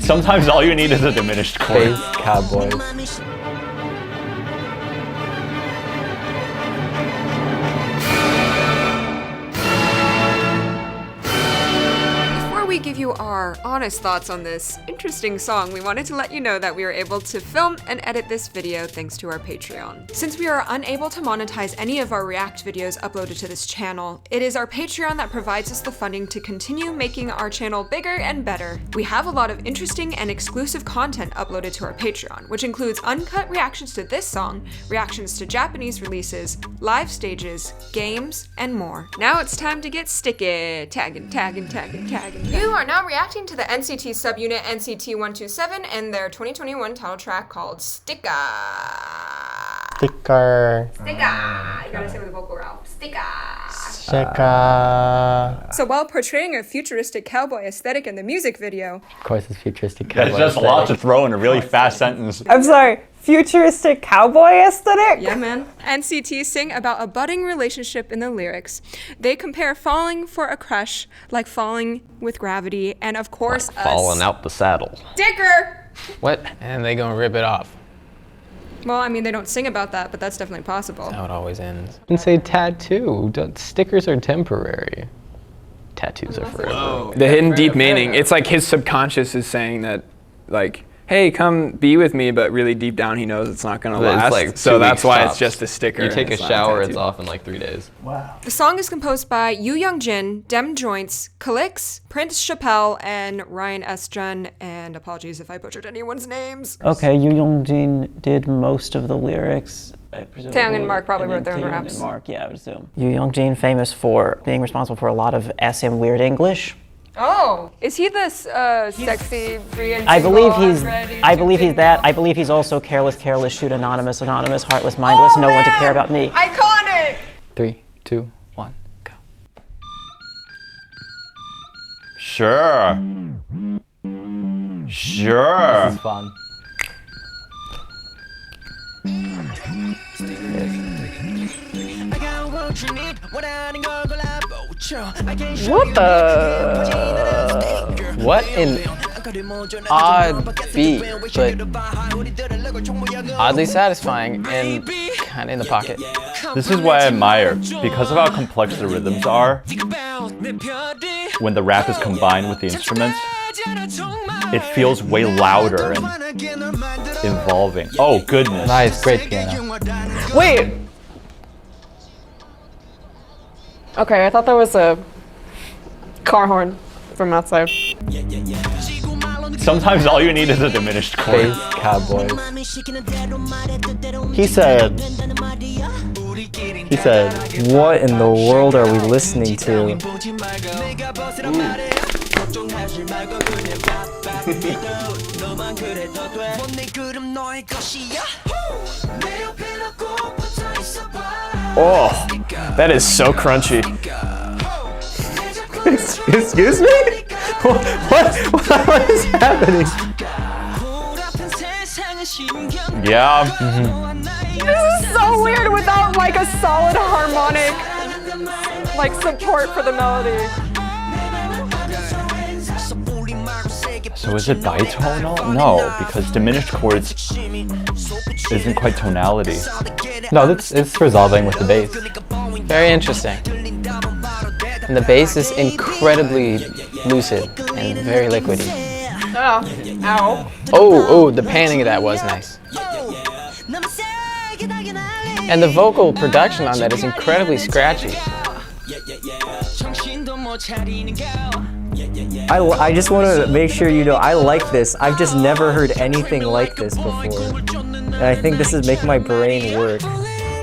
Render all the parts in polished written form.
Sometimes all you need is a diminished chord. Space Cowboys. We give you our honest thoughts on this interesting song, we wanted to let you know that we were able to film and edit this video thanks to our Patreon. Since we are unable to monetize any of our React videos uploaded to this channel, it is our Patreon that provides us the funding to continue making our channel bigger and better. We have a lot of interesting and exclusive content uploaded to our Patreon, which includes uncut reactions to this song, reactions to Japanese releases, live stages, games, and more. Now it's time to get sticky. Tagging. You are now reacting to the NCT subunit NCT 127 and their 2021 title track called Sticker. Sticker. You gotta say with a vocal route. Sticker. So while portraying a futuristic cowboy aesthetic in the music video, Of course, it's futuristic cowboy. There's just a lot to throw in a really fast sentence. I'm sorry, futuristic cowboy aesthetic? yeah man, NCT sing about a budding relationship in the lyrics. They compare falling for a crush like falling with gravity, and of course Falling out the saddle. sticker. What? And they gonna rip it off. Well, I mean, they don't sing about that, but that's definitely possible. How it always ends. And say tattoo. Stickers are temporary. Tattoos are forever. The hidden deep meaning. It's like his subconscious is saying that, like, hey, come be with me, but really deep down he knows it's not gonna But it's last. like so 2 that's weeks why tops. it's just a sticker. You take and a it's not shower, tattoo. it's off in like 3 days. The song is composed by Yoo Young-jin, Dem Joints, Calix, Prince Chappelle, and Ryan Estran, and apologies if I butchered anyone's names. Okay, Yoo Young-jin did most of the lyrics. Taeyang and Mark probably wrote their own Taeyang raps. and Mark, yeah, I would assume. Yoo Young-jin, famous for being responsible for a lot of SM weird English. Oh, is he this sexy, free and I believe he's that. I believe he's also careless, shoot anonymous, heartless, mindless, no one to care about me. Iconic! 3, 2, 1, go. Sure. This is fun. What the? What an odd beat, but oddly satisfying and kind of in the pocket. This is what I admire. Because of how complex the rhythms are, when the rap is combined with the instruments, it feels way louder and involving. Oh, goodness. Nice, great piano. Wait. Okay, I thought that was a car horn from outside. Sometimes all you need is a diminished chord. Space Cowboys. He said, what in the world are we listening to? Oh, that is so crunchy. Excuse me? What is happening? Yeah. This is so weird without like a solid harmonic like support for the melody. So is it bitonal? No, because diminished chords isn't quite tonality. No, it's resolving with the bass. Very interesting. And the bass is incredibly lucid and very liquidy. Oh, ow. Oh, the panning of that was nice. And the vocal production on that is incredibly scratchy. I just want to make sure you know I like this. I've just never heard anything like this before. And I think this is making my brain work.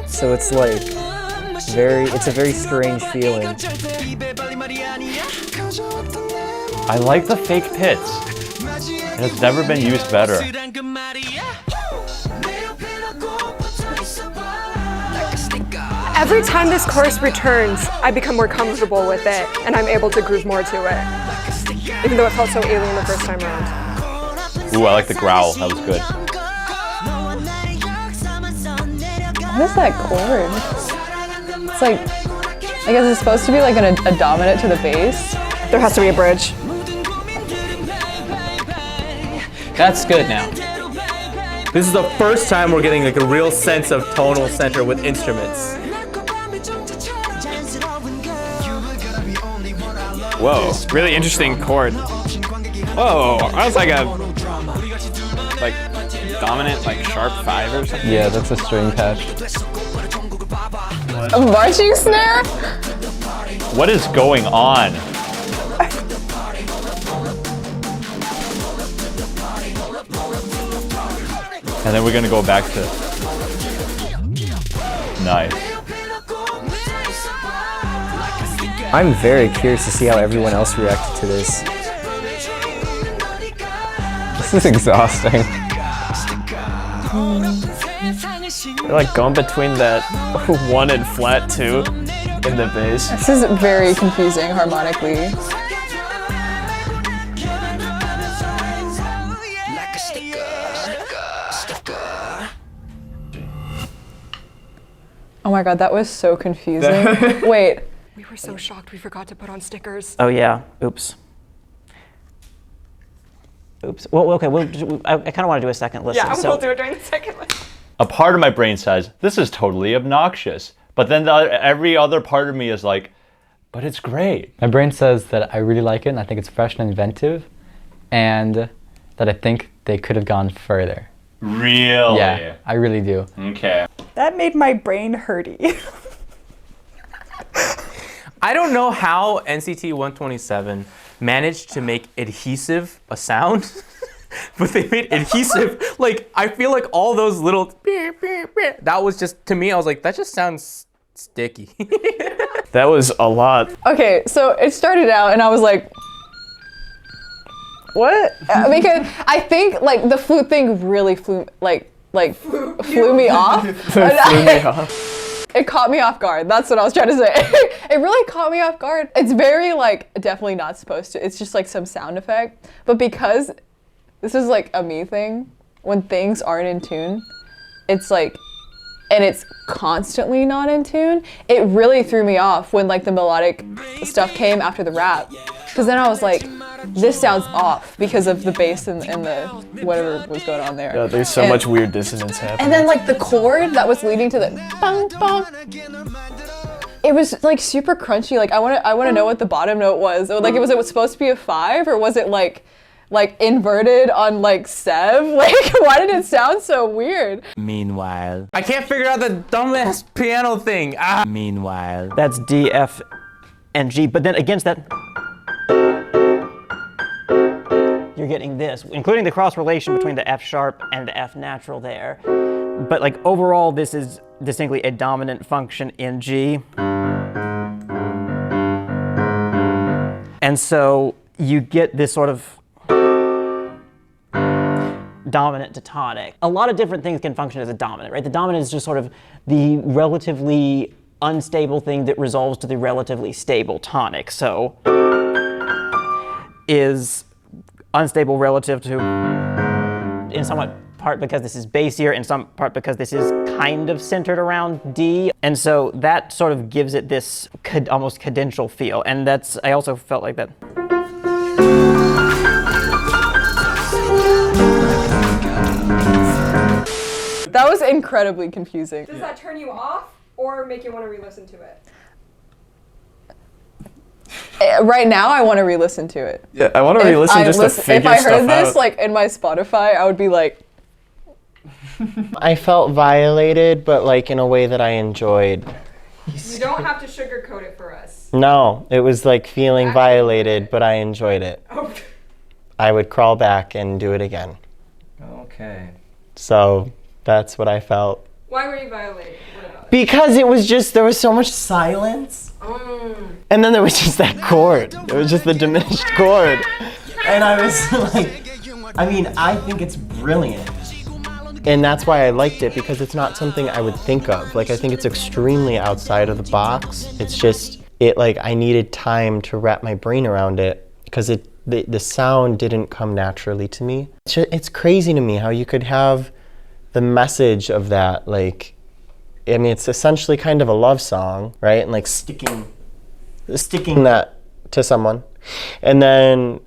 So it's like it's a very strange feeling. I like the fake pits. It has never been used better. Every time this chorus returns, I become more comfortable with it, and I'm able to groove more to it. Even though it felt so alien the first time around. Ooh, I like the growl. That was good. What is that chord? It's like, I guess it's supposed to be like a dominant to the bass. There has to be a bridge. That's good now. This is the first time we're getting like a real sense of tonal center with instruments. Whoa, really interesting chord. Whoa, that's like a dominant sharp 5 or something. Yeah, that's a string patch. A marching snare? What is going on? And then we're gonna go back to... Nice. I'm very curious to see how everyone else reacted to this. This is exhausting. They're like going between that 1 and flat 2 in the bass. This is very confusing harmonically. Oh my god, that was so confusing. Wait. We were so shocked we forgot to put on stickers. Oh yeah, oops. Oops. Well, okay, I kind of want to do a second listen. Yeah, we'll do it during the second one. A part of my brain says, this is totally obnoxious. But then every other part of me is like, but it's great. My brain says that I really like it and I think it's fresh and inventive and that I think they could have gone further. Really? Yeah, I really do. Okay. That made my brain hurty. I don't know how NCT 127 managed to make adhesive a sound, but they made adhesive, I feel like all those little, that was just, to me, I was like, that just sounds sticky. That was a lot. Okay, so it started out and I was like, what? Because I think the flute thing really flew me off. It caught me off guard. That's what I was trying to say. It really caught me off guard. It's very definitely not supposed to. It's just some sound effect. But because this is a me thing, when things aren't in tune, it's and it's constantly not in tune, it really threw me off when the melodic stuff came after the rap. Because then I was like, this sounds off because of the bass and the whatever was going on there. Yeah, there's so much weird dissonance happening. And then the chord that was leading to the bang bang, it was super crunchy. I want to know what the bottom note was. Was it supposed to be a 5 or was it inverted on Sev? Why did it sound so weird? Meanwhile, I can't figure out the dumbass piano thing. Meanwhile, That's D, F, and G, but then against that, you're getting this, including the cross relation between the F sharp and the F natural there. But overall, this is distinctly a dominant function in G. And so you get this sort of dominant to tonic. A lot of different things can function as a dominant, right? The dominant is just sort of the relatively unstable thing that resolves to the relatively stable tonic. So is unstable relative to, in somewhat part because this is bassier, in some part because this is kind of centered around D. And so that sort of gives it this almost cadential feel. And I also felt like that. That was incredibly confusing. Does that turn you off or make you want to re-listen to it? Right now, I want to re-listen to it. Yeah, I want to re-listen just to figure stuff out. If I heard this in my Spotify, I would be like. I felt violated, but in a way that I enjoyed. You don't have to sugarcoat it for us. No, it was feeling violated, but I enjoyed it. Oh. I would crawl back and do it again. okay. So that's what I felt. Why were you violated? What about it? Because it was just, there was so much silence. And then there was just that chord. It was just the diminished chord. And I was I think it's brilliant. And that's why I liked it, because it's not something I would think of. I think it's extremely outside of the box. It's just, I needed time to wrap my brain around it, because the sound didn't come naturally to me. It's crazy to me how you could have the message of that, it's essentially kind of a love song, right? And sticking that to someone. And then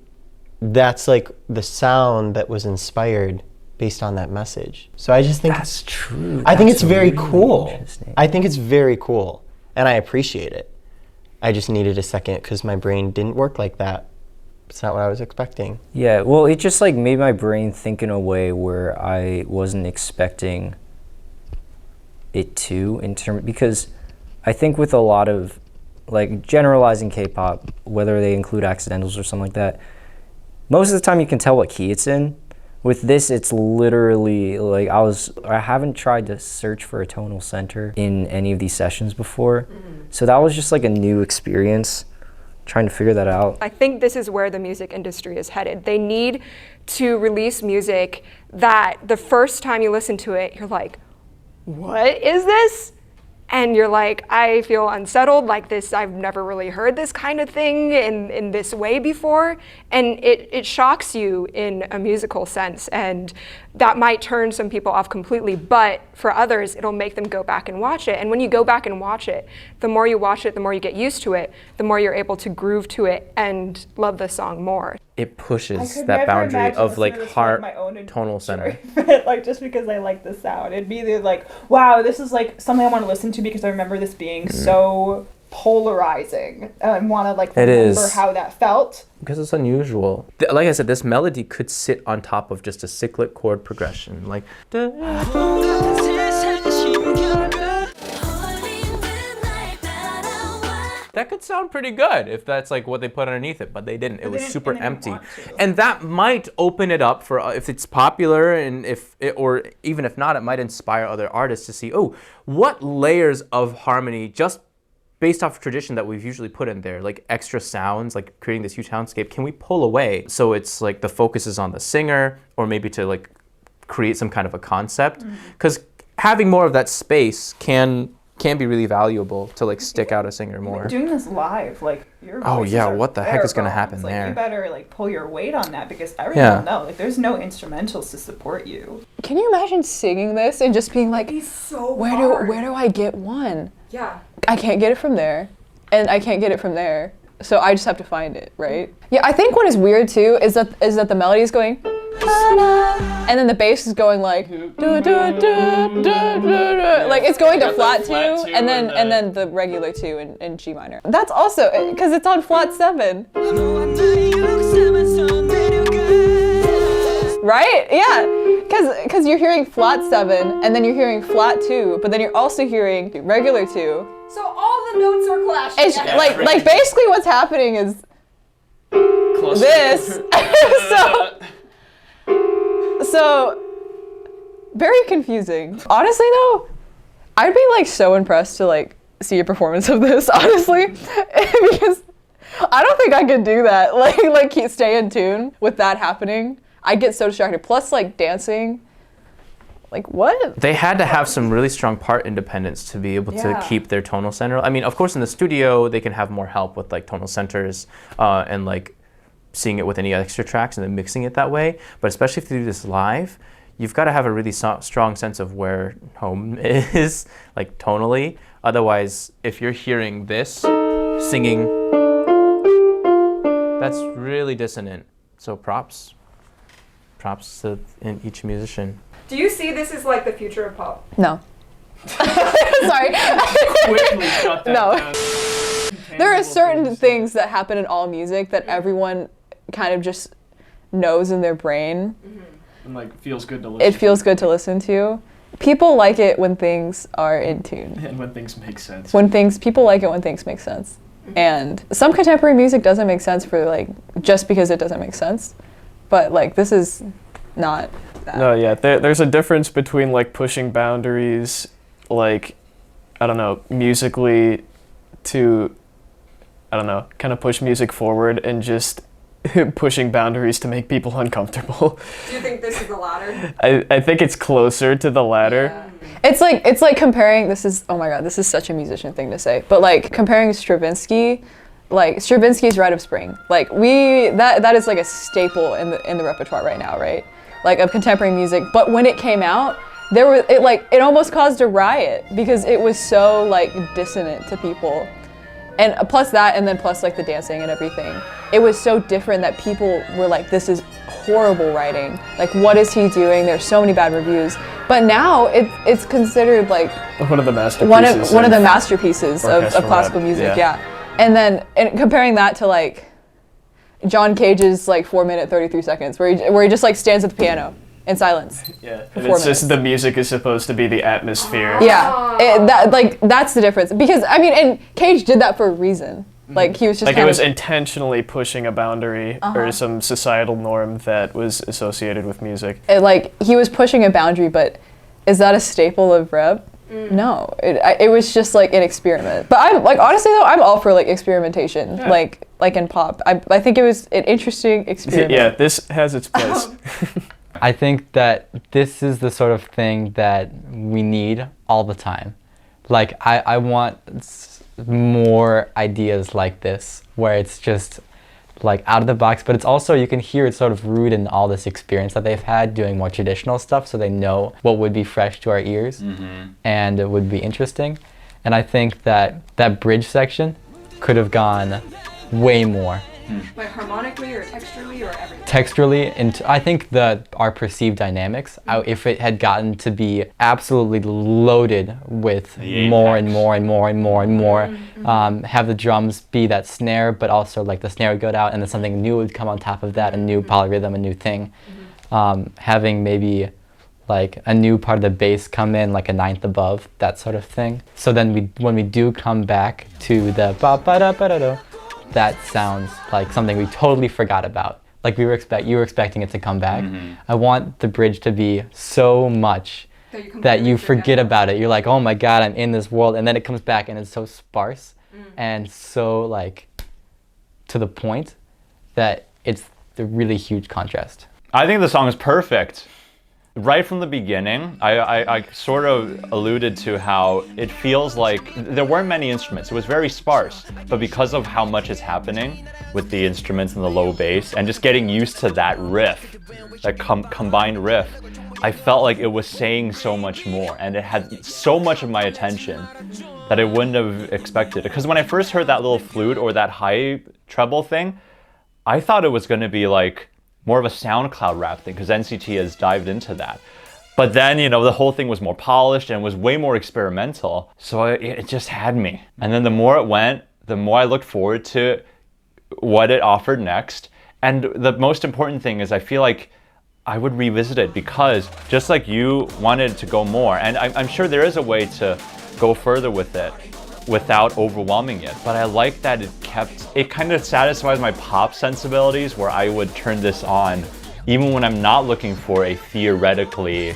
that's like the sound that was inspired based on that message. So I just think That's true. I think it's That's very really cool. interesting. I think it's very cool, and I appreciate it. I just needed a second because my brain didn't work like that. It's not what I was expecting. Yeah, well, it just like made my brain think in a way where I wasn't expecting it to, because I think with a lot of like generalizing K-pop, whether they include accidentals or something like that, most of the time you can tell what key it's in. With this, it's literally like I haven't tried to search for a tonal center in any of these sessions before. So that was just like a new experience, trying to figure that out. I think this is where the music industry is headed. They need to release music that the first time you listen to it, you're like, what is this? And you're like, I feel unsettled, like this, I've never really heard this kind of thing in this way before. And it shocks you in a musical sense. And that might turn some people off completely, but for others, it'll make them go back and watch it. And when you go back and watch it, the more you watch it, the more you get used to it, the more you're able to groove to it and love the song more. It pushes that boundary of like heart tonal center. Like just because I like the sound, it'd be either like, wow, this is like something I want to listen to because I remember this being so polarizing and want to like remember how that felt. Because it's unusual. Like I said, this melody could sit on top of just a cyclic chord progression, like. That could sound pretty good if that's like what they put underneath it, but they didn't. It was super empty. And that might open it up for if it's popular, and or even if not, it might inspire other artists to see, oh, what layers of harmony just based off of tradition that we've usually put in there, like extra sounds, like creating this huge soundscape, can we pull away? So it's like the focus is on the singer, or maybe to like create some kind of a concept. Because having more of that space can be really valuable to like stick out a singer more. Doing this live, like your oh voices yeah, are what the heck is gonna bare happen bones. Like, there? you better like pull your weight on that because everyone will know. Like there's no instrumentals to support you. Can you imagine singing this and just being like, where do I get one? Yeah. I can't get it from there, and I can't get it from there, so I just have to find it, right? Yeah, I think what is weird too is that the melody is going, and then the bass is going like, like it's going to flat two, and then the regular two in G minor. That's also because it's on flat 7. Right? Yeah, because you're hearing flat 7, and then you're hearing flat 2, but then you're also hearing regular 2. So all the notes are clashing. It's like basically what's happening is this. so very confusing. Honestly though, I'd be like so impressed to like see a performance of this, honestly, because I don't think I could do that. Like stay in tune with that happening. I get so distracted. Plus, like dancing, like what? They had to have some really strong part independence to be able to keep their tonal center. I mean, of course, in the studio they can have more help with like tonal centers and like seeing it with any extra tracks and then mixing it that way. But especially if you do this live, you've got to have a really strong sense of where home is, like tonally. Otherwise, if you're hearing this singing, that's really dissonant. So props to each musician. Do you see this as like the future of pop? No. Sorry. Quickly shut that down. There are certain things that happen in all music that everyone kind of just knows in their brain. And like feels good to listen. It feels good to listen to. People like it when things are in tune. And when things make sense. People like it when things make sense. And some contemporary music doesn't make sense for like just because it doesn't make sense. But like this is not that. No, yeah, there's a difference between like pushing boundaries, like, I don't know, musically to, I don't know, kind of push music forward and just pushing boundaries to make people uncomfortable. Do you think this is the latter? I think it's closer to the latter. Yeah. It's like comparing, oh my god, this is such a musician thing to say, but like comparing Stravinsky, like Stravinsky's Rite of Spring, like that is like a staple in the repertoire right now, right? Like of contemporary music. But when it came out, it almost caused a riot because it was so like dissonant to people. And plus that, and then plus like the dancing and everything. it was so different that people were like, this is horrible writing. Like, what is he doing? There's so many bad reviews. But now it's considered like one of the masterpieces. One of the masterpieces of classical music. Yeah. And then comparing that to like John Cage's like 4 minute 33 seconds, where he just like stands at the piano in silence. Yeah. And it's just the music is supposed to be the atmosphere. Yeah. That's the difference. Because I mean, and Cage did that for a reason. Like he was just like it was intentionally pushing a boundary or some societal norm that was associated with music. Like he was pushing a boundary, but is that a staple of rap? No, it was just like an experiment. But I'm like, honestly though, I'm all for like experimentation, like in pop. I think it was an interesting experiment. Yeah, this has its place. I think that this is the sort of thing that we need all the time. Like I want more ideas like this, where it's just like out of the box, but it's also, you can hear it's sort of rooted in all this experience that they've had doing more traditional stuff, so they know what would be fresh to our ears and it would be interesting. And I think that that bridge section could have gone way more. Like harmonically or texturally or everything? Texturally, and I think our perceived dynamics, if it had gotten to be absolutely loaded with more and more and more and more and more, have the drums be that snare, but also like the snare would go out and then something new would come on top of that, a new polyrhythm, a new thing. Having maybe like a new part of the bass come in, like a ninth above, that sort of thing. So then when we do come back to the ba-ba-da-ba-da-da, that sounds like something we totally forgot about. Like you were expecting it to come back. I want the bridge to be so much that you forget about it. You're like, oh my God, I'm in this world. And then it comes back and it's so sparse and so like to the point that it's a really huge contrast. I think the song is perfect. Right from the beginning, I sort of alluded to how it feels like there weren't many instruments. It was very sparse, but because of how much is happening with the instruments and the low bass and just getting used to that riff, that combined riff, I felt like it was saying so much more, and it had so much of my attention that I wouldn't have expected. Because when I first heard that little flute or that high treble thing, I thought it was going to be like more of a SoundCloud rap thing, because NCT has dived into that. But then, you know, the whole thing was more polished and was way more experimental. So it just had me. And then the more it went, the more I looked forward to what it offered next. And the most important thing is I feel like I would revisit it, because just like you wanted to go more, and I'm sure there is a way to go further with it without overwhelming it. But I like that it kind of satisfies my pop sensibilities, where I would turn this on even when I'm not looking for a theoretically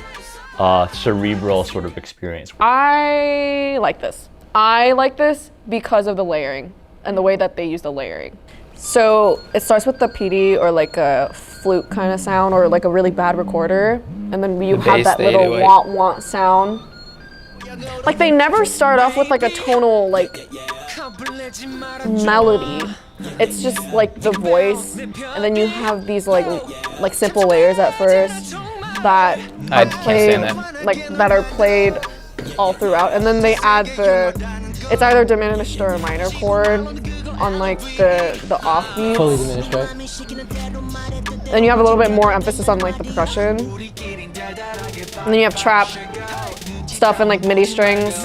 cerebral sort of experience. I like this. I like this because of the layering and the way that they use the layering. So it starts with the PD or like a flute kind of sound or like a really bad recorder, and then you have that little want sound. Like they never start off with like a tonal like melody. It's just like the voice, and then you have these like simple layers at first that are played that are played all throughout, and then they add it's either diminished or a minor chord on like the offbeats. Fully diminished, right? Then you have a little bit more emphasis on like the percussion, and then you have trap stuff and like MIDI strings,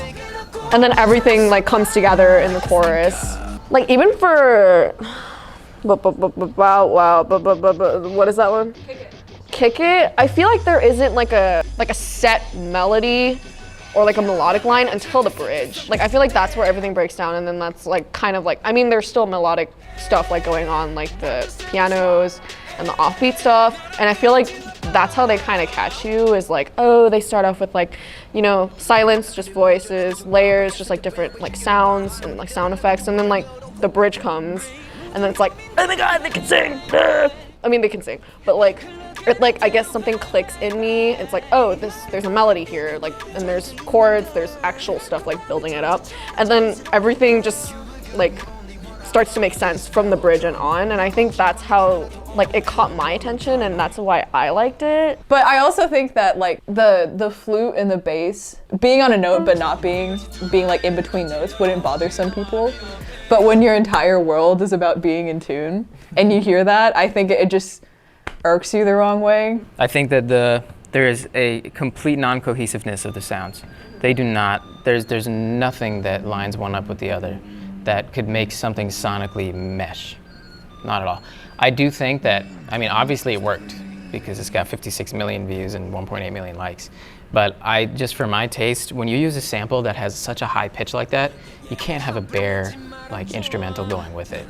and then everything like comes together in the chorus. Like even for what is that one? Kick It. I feel like there isn't like a set melody or like a melodic line until the bridge. Like I feel like that's where everything breaks down, and then that's like kind of like, I mean there's still melodic stuff like going on, like the pianos and the offbeat stuff, and I feel like that's how they kind of catch you, is like, oh, they start off with like, you know, silence, just voices, layers, just like different like sounds and like sound effects, and then like the bridge comes, and then it's like, oh my God, they can sing. I mean, they can sing, but like, it, like I guess something clicks in me. It's like, oh, there's a melody here, like, and there's chords, there's actual stuff like building it up, and then everything just like starts to make sense from the bridge and on. And I think that's how like it caught my attention, and that's why I liked it. But I also think that like the flute and the bass being on a note but not being like in between notes wouldn't bother some people. But when your entire world is about being in tune and you hear that, I think it just irks you the wrong way. I think that there is a complete non-cohesiveness of the sounds. They do not, there's nothing that lines one up with the other that could make something sonically mesh. Not at all. I do think that, I mean, obviously it worked because it's got 56 million views and 1.8 million likes. But just for my taste, when you use a sample that has such a high pitch like that, you can't have a bare like instrumental going with it.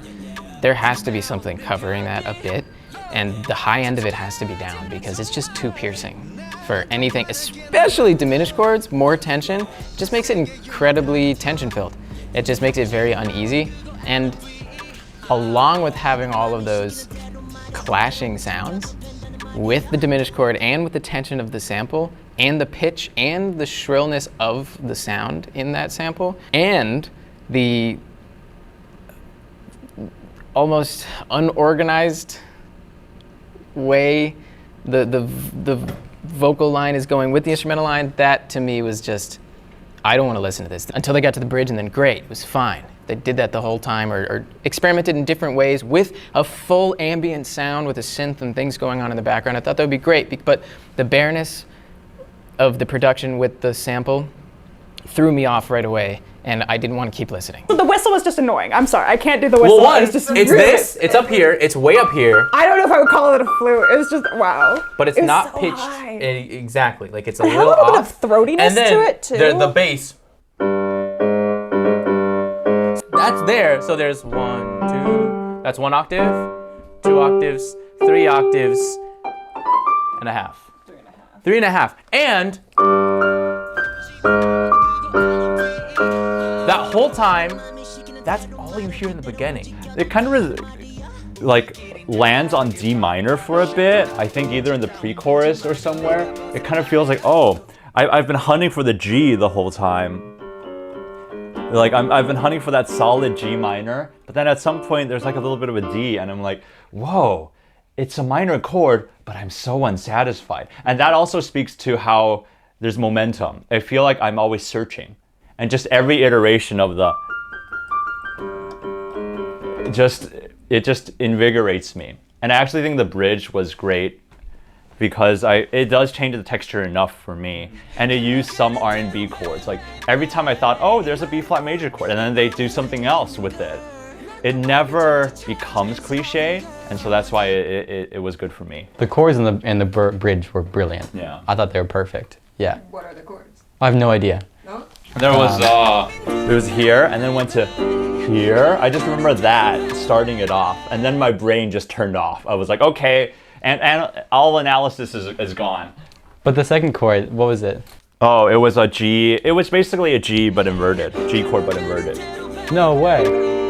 There has to be something covering that a bit, and the high end of it has to be down because it's just too piercing for anything, especially diminished chords. More tension just makes it incredibly tension filled. It just makes it very uneasy, and along with having all of those clashing sounds with the diminished chord and with the tension of the sample and the pitch and the shrillness of the sound in that sample and the almost unorganized way the vocal line is going with the instrumental line, that to me was just, I don't want to listen to this. Until they got to the bridge, and then great, it was fine. They did that the whole time, or experimented in different ways with a full ambient sound with a synth and things going on in the background. I thought that would be great, but the bareness of the production with the sample threw me off right away, and I didn't want to keep listening. The whistle was just annoying. I'm sorry, I can't do the whistle. Well, one, it's just it's really, this, it's up here, it's way up here. I don't know if I would call it a flute. It was just, wow. But it's It was not so pitched high. exactly. Like it's a It had little a little bit off. of throatiness and then to it, too. The bass. That's there. So there's 1, 2. That's 1 octave, 2 octaves, 3 octaves, and a half. 3 and a half. And that whole time, that's all you hear in the beginning. It kind of like lands on D minor for a bit. I think either in the pre-chorus or somewhere. It kind of feels like, oh, I've been hunting for the G the whole time. Like I've been hunting for that solid G minor, but then at some point there's like a little bit of a D, and I'm like, whoa, it's a minor chord, but I'm so unsatisfied. And that also speaks to how there's momentum. I feel like I'm always searching, and just every iteration of the it just invigorates me. And I actually think the bridge was great because it does change the texture enough for me, and it used some R&B chords. Like every time I thought, oh, there's a B flat major chord, and then they do something else with it. It never becomes cliche, and so that's why it was good for me. The chords in the bridge were brilliant. Yeah. I thought they were perfect. Yeah. What are the chords? I have no idea. No? There was it was here, and then went to here. I just remember that starting it off, and then my brain just turned off. I was like, okay, and all analysis is gone. But the second chord, what was it? Oh, it was a G. It was basically a G but inverted. G chord but inverted. No way.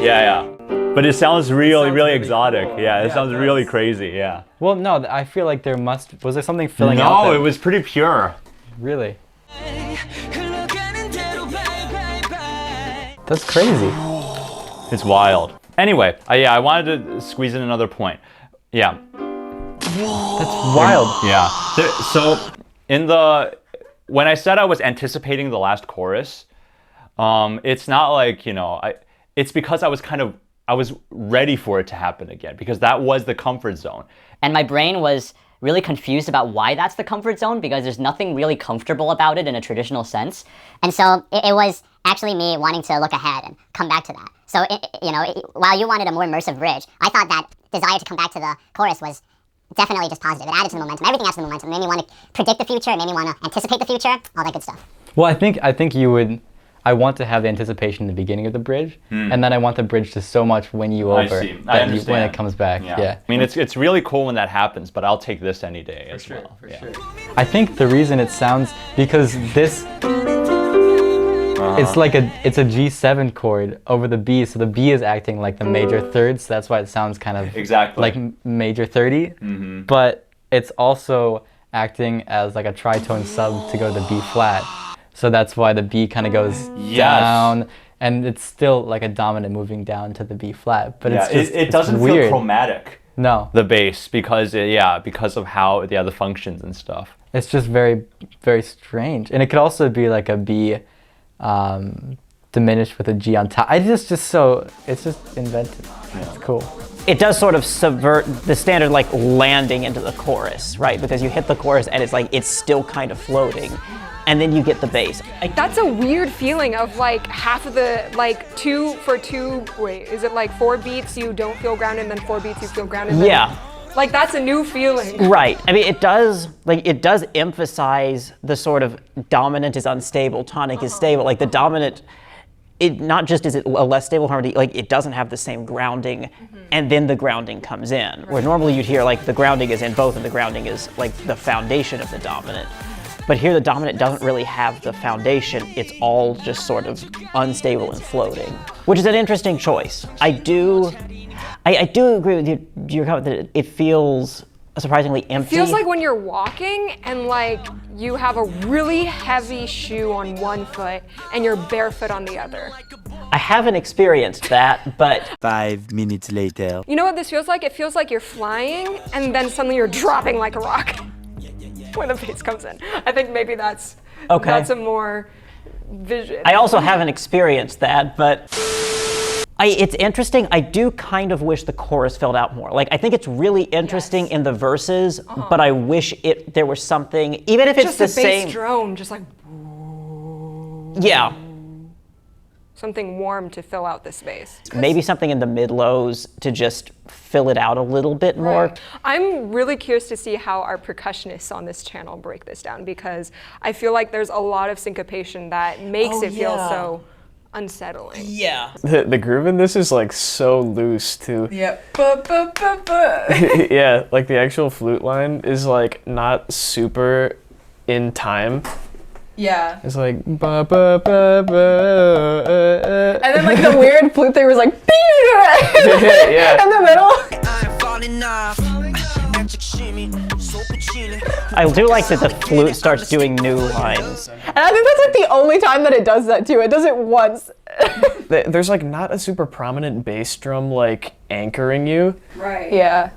Yeah. But it sounds really exotic. Yeah, it sounds really crazy. Yeah. Well, no, I feel like was there something filling out? No, it was pretty pure. Really? That's crazy. It's wild. Anyway, I wanted to squeeze in another point. Yeah. That's wild. Yeah. So when I said I was anticipating the last chorus, it's not like, it's because I was ready for it to happen again, because that was the comfort zone. And my brain was really confused about why that's the comfort zone, because there's nothing really comfortable about it in a traditional sense. And so it was actually me wanting to look ahead and come back to that. So, while you wanted a more immersive bridge, I thought that desire to come back to the chorus was definitely just positive. It added to the momentum. Everything adds to the momentum. It made me want to predict the future. It made me want to anticipate the future. All that good stuff. Well, I think you would. I want to have the anticipation in the beginning of the bridge, and then I want the bridge to so much win you over I see. I understand. when it comes back. Yeah. I mean, it's really cool when that happens, but I'll take this any day as well. For sure. I think the reason it sounds, because this, it's like it's a G7 chord over the B, so the B is acting like the major third, so that's why it sounds kind of like major 30, but it's also acting as like a tritone sub to go to the B flat. So that's why the B kind of goes down, and it's still like a dominant moving down to the B flat. But it doesn't weird. feel chromatic. No. The bass, because of how the functions and stuff. It's just very, very strange. And it could also be like a B diminished with a G on top. It's just inventive. It's cool. It does sort of subvert the standard like landing into the chorus, right? Because you hit the chorus and it's like, it's still kind of floating. And then you get the bass. That's a weird feeling of like half of the, like is it like 4 beats you don't feel grounded and then 4 beats you feel grounded? Yeah. Like that's a new feeling. Right. I mean, it does emphasize the sort of dominant is unstable, tonic is stable. Like the dominant, it not just is it a less stable harmony, like it doesn't have the same grounding, and then the grounding comes in. Where normally you'd hear like the grounding is in both and the grounding is like the foundation of the dominant. But here the dominant doesn't really have the foundation, it's all just sort of unstable and floating, which is an interesting choice. I do agree with your comment that it feels surprisingly empty. It feels like when you're walking and like you have a really heavy shoe on one foot and you're barefoot on the other. I haven't experienced that, but 5 minutes later. You know what this feels like? It feels like you're flying and then suddenly you're dropping like a rock when the bass comes in. I think maybe that's a more vision. I also haven't experienced that, but it's interesting. I do kind of wish the chorus filled out more. Like, I think it's really interesting in the verses, but I wish there was something, even if it's the same. Just a bass drone, just like. Yeah. Something warm to fill out the space. Maybe something in the mid-lows to just fill it out a little bit more. Right. I'm really curious to see how our percussionists on this channel break this down, because I feel like there's a lot of syncopation that makes it feel so unsettling. Yeah. The groove in this is like so loose too. Yeah. Yeah, like the actual flute line is like not super in time. Yeah. It's like ba ba ba ba. And then like the weird flute thing was like yeah. in the middle. I do like that the flute starts doing new lines. And I think that's like the only time that it does that too. It does it once. There's like not a super prominent bass drum like anchoring you. Right. Yeah.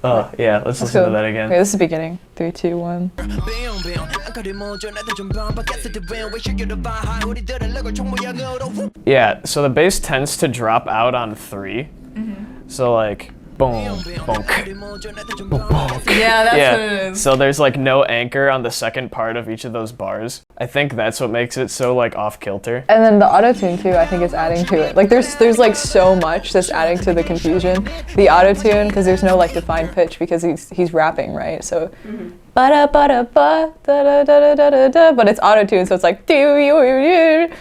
Oh yeah, let's listen to that again. Okay, this is the beginning. 3, 2, 1. Yeah, so the bass tends to drop out on 3. So like boom, bonk, bonk. Yeah, that's what it is. So there's like no anchor on the second part of each of those bars. I think that's what makes it so like off kilter. And then the auto-tune too, I think is adding to it. Like there's like so much that's adding to the confusion. The auto-tune, because there's no like defined pitch because he's rapping, right? So ba ba da ba da da da da da da, but it's auto-tune, so it's like It's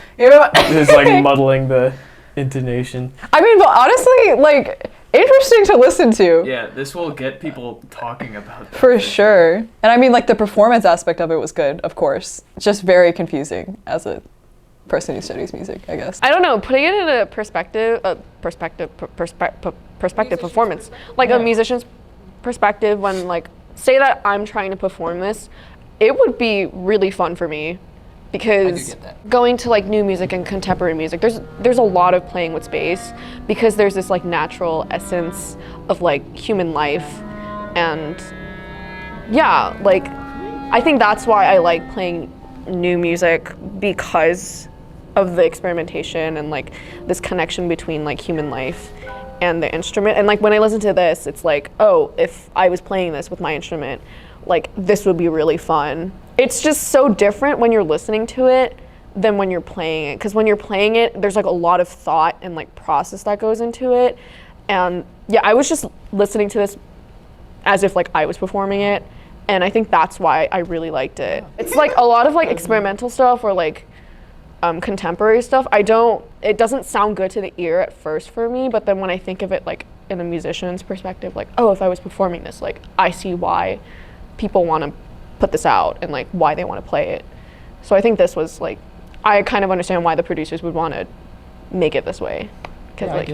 like muddling the intonation. I mean, but honestly, like interesting to listen to. Yeah, this will get people talking about that. For sure. And I mean, like the performance aspect of it was good, of course. Just very confusing as a person who studies music, I guess. I don't know, putting it in a perspective performance, like a musician's perspective when like, say that I'm trying to perform this, it would be really fun for me. Because going to like new music and contemporary music, there's a lot of playing with space because there's this like natural essence of like human life, and yeah, like I think that's why I like playing new music, because of the experimentation and like this connection between like human life and the instrument. And like when I listen to this, it's like, oh, if I was playing this with my instrument, like this would be really fun. It's just so different when you're listening to it than when you're playing it. Because when you're playing it, there's like a lot of thought and like process that goes into it. And yeah, I was just listening to this as if like I was performing it. And I think that's why I really liked it. It's like a lot of like experimental stuff or like contemporary stuff. It doesn't sound good to the ear at first for me, but then when I think of it like in a musician's perspective, like, oh, if I was performing this, like I see why people want to put this out and like why they want to play it. So I think this was like, I kind of understand why the producers would want to make it this way, because like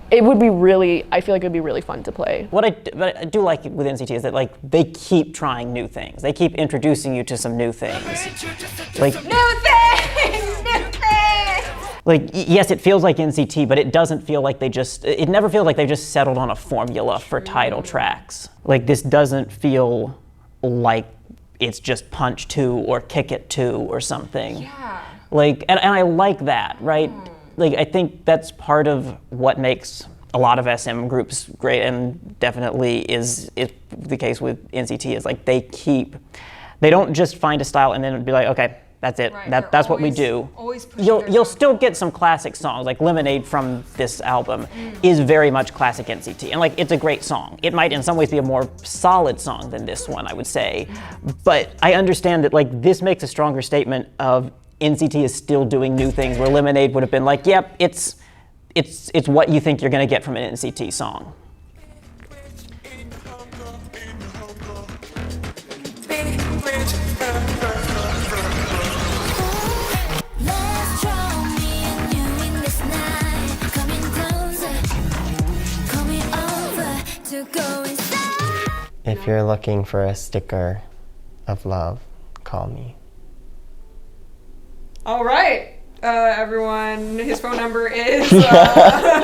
it would be really, I feel like it would be really fun to play. What I do like with NCT is that like they keep trying new things. They keep introducing you to some new things. Like New things! Like, yes, it feels like NCT, but it doesn't feel like it never feels like they just settled on a formula for title tracks. Like this doesn't feel like it's just Punch 2 or Kick It 2 or something. Yeah. Like, and I like that, right? Like, I think that's part of what makes a lot of SM groups great, and definitely is the case with NCT, is like they don't just find a style and then be like, okay, that's it. Right, That's what we do. You'll still get some classic songs, like Lemonade from this album is very much classic NCT, and like it's a great song. It might in some ways be a more solid song than this one, I would say, but I understand that like this makes a stronger statement of NCT is still doing new things, where Lemonade would have been like, yep, it's what you think you're gonna get from an NCT song. If you're looking for a sticker of love, call me. All right, everyone. His phone number is.